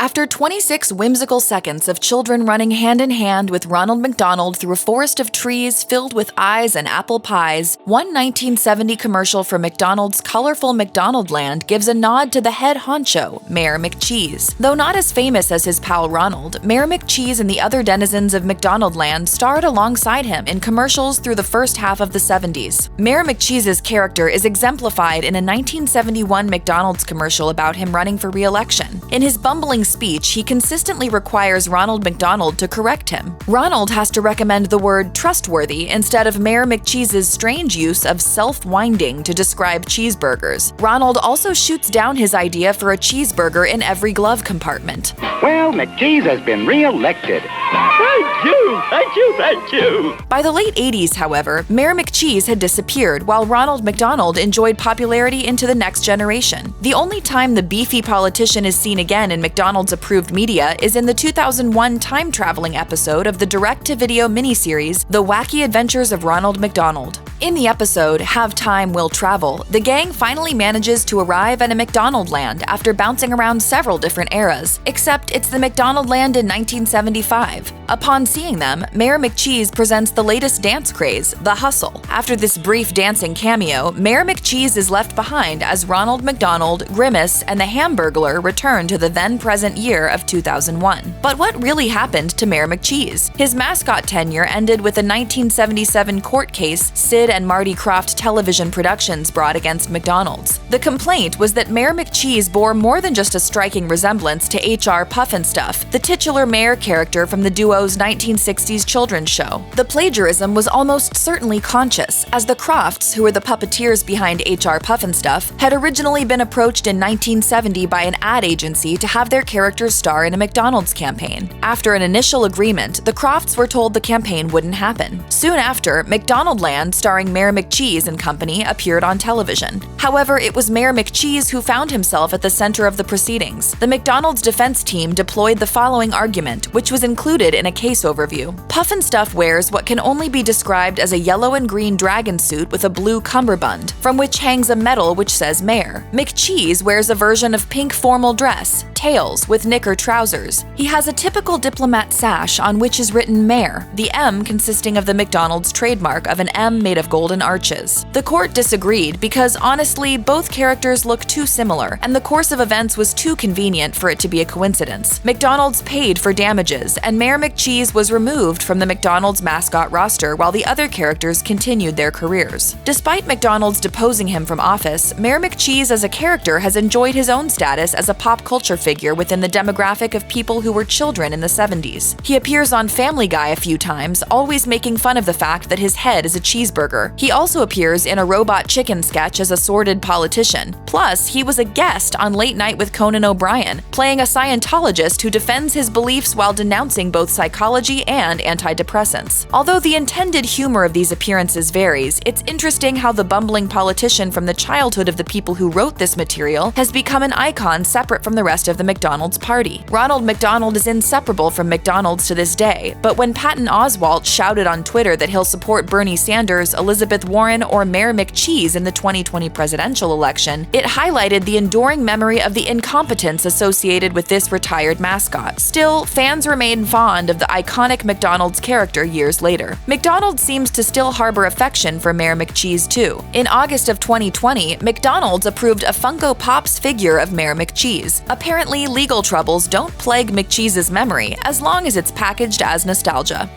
After 26 whimsical seconds of children running hand in hand with Ronald McDonald through a forest of trees filled with eyes and apple pies, one 1970 commercial for McDonald's colorful McDonaldland gives a nod to the head honcho, Mayor McCheese. Though not as famous as his pal Ronald, Mayor McCheese and the other denizens of McDonaldland starred alongside him in commercials through the first half of the 70s. Mayor McCheese's character is exemplified in a 1971 McDonald's commercial about him running for re-election. In his bumbling speech, he consistently requires Ronald McDonald to correct him. Ronald has to recommend the word trustworthy instead of Mayor McCheese's strange use of self-winding to describe cheeseburgers. Ronald also shoots down his idea for a cheeseburger in every glove compartment. Well, McCheese has been re-elected. Thank you, thank you, thank you. By the late 80s, however, Mayor McCheese had disappeared while Ronald McDonald enjoyed popularity into the next generation. The only time the beefy politician is seen again in McDonald's approved media is in the 2001 time-traveling episode of the direct-to-video miniseries The Wacky Adventures of Ronald McDonald. In the episode, Have Time Will Travel, the gang finally manages to arrive at a McDonaldland after bouncing around several different eras, except it's the McDonaldland in 1975. Upon seeing them, Mayor McCheese presents the latest dance craze, the hustle. After this brief dancing cameo, Mayor McCheese is left behind as Ronald McDonald, Grimace, and the Hamburglar return to the then-present year of 2001. But what really happened to Mayor McCheese? His mascot tenure ended with a 1977 court case Sid and Marty Krofft television productions brought against McDonald's. The complaint was that Mayor McCheese bore more than just a striking resemblance to H.R. Pufnstuf, the titular mayor character from the duo's 1960s children's show. The plagiarism was almost certainly conscious, as the Krofts, who were the puppeteers behind H.R. Pufnstuf, had originally been approached in 1970 by an ad agency to have their characters star in a McDonald's campaign. After an initial agreement, the Krofts were told the campaign wouldn't happen. Soon after, McDonaldland, starring Mayor McCheese and company, appeared on television. However, it was Mayor McCheese who found himself at the center of the proceedings. The McDonald's defense team deployed the following argument, which was included in a case overview. Pufnstuf wears what can only be described as a yellow and green dragon suit with a blue cummerbund, from which hangs a medal which says Mayor. McCheese wears a version of pink formal dress, tails, with knicker trousers. He has a typical diplomat sash on which is written Mayor, the M consisting of the McDonald's trademark of an M made of golden arches. The court disagreed because, honestly, both characters look too similar, and the course of events was too convenient for it to be a coincidence. McDonald's paid for damages, and Mayor McCheese was removed from the McDonald's mascot roster while the other characters continued their careers. Despite McDonald's deposing him from office, Mayor McCheese as a character has enjoyed his own status as a pop culture figure within the demographic of people who were children in the 70s. He appears on Family Guy a few times, always making fun of the fact that his head is a cheeseburger. He also appears in a Robot Chicken sketch as a sordid politician. Plus, he was a guest on Late Night with Conan O'Brien, playing a Scientologist who defends his beliefs while denouncing both psychology and antidepressants. Although the intended humor of these appearances varies, it's interesting how the bumbling politician from the childhood of the people who wrote this material has become an icon separate from the rest of the McDonald's party. Ronald McDonald is inseparable from McDonald's to this day, but when Patton Oswalt shouted on Twitter that he'll support Bernie Sanders, Elizabeth Warren, or Mayor McCheese in the 2020 presidential election, it highlighted the enduring memory of the incompetence associated with this retired mascot. Still, fans remain fond of the iconic McDonald's character years later. McDonald's seems to still harbor affection for Mayor McCheese too. In August of 2020, McDonald's approved a Funko Pop's figure of Mayor McCheese. Apparently, legal troubles don't plague McCheese's memory as long as it's packaged as nostalgia.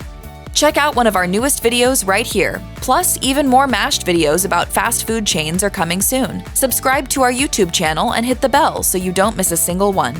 Check out one of our newest videos right here. Plus, even more mashed videos about fast food chains are coming soon. Subscribe to our YouTube channel and hit the bell so you don't miss a single one.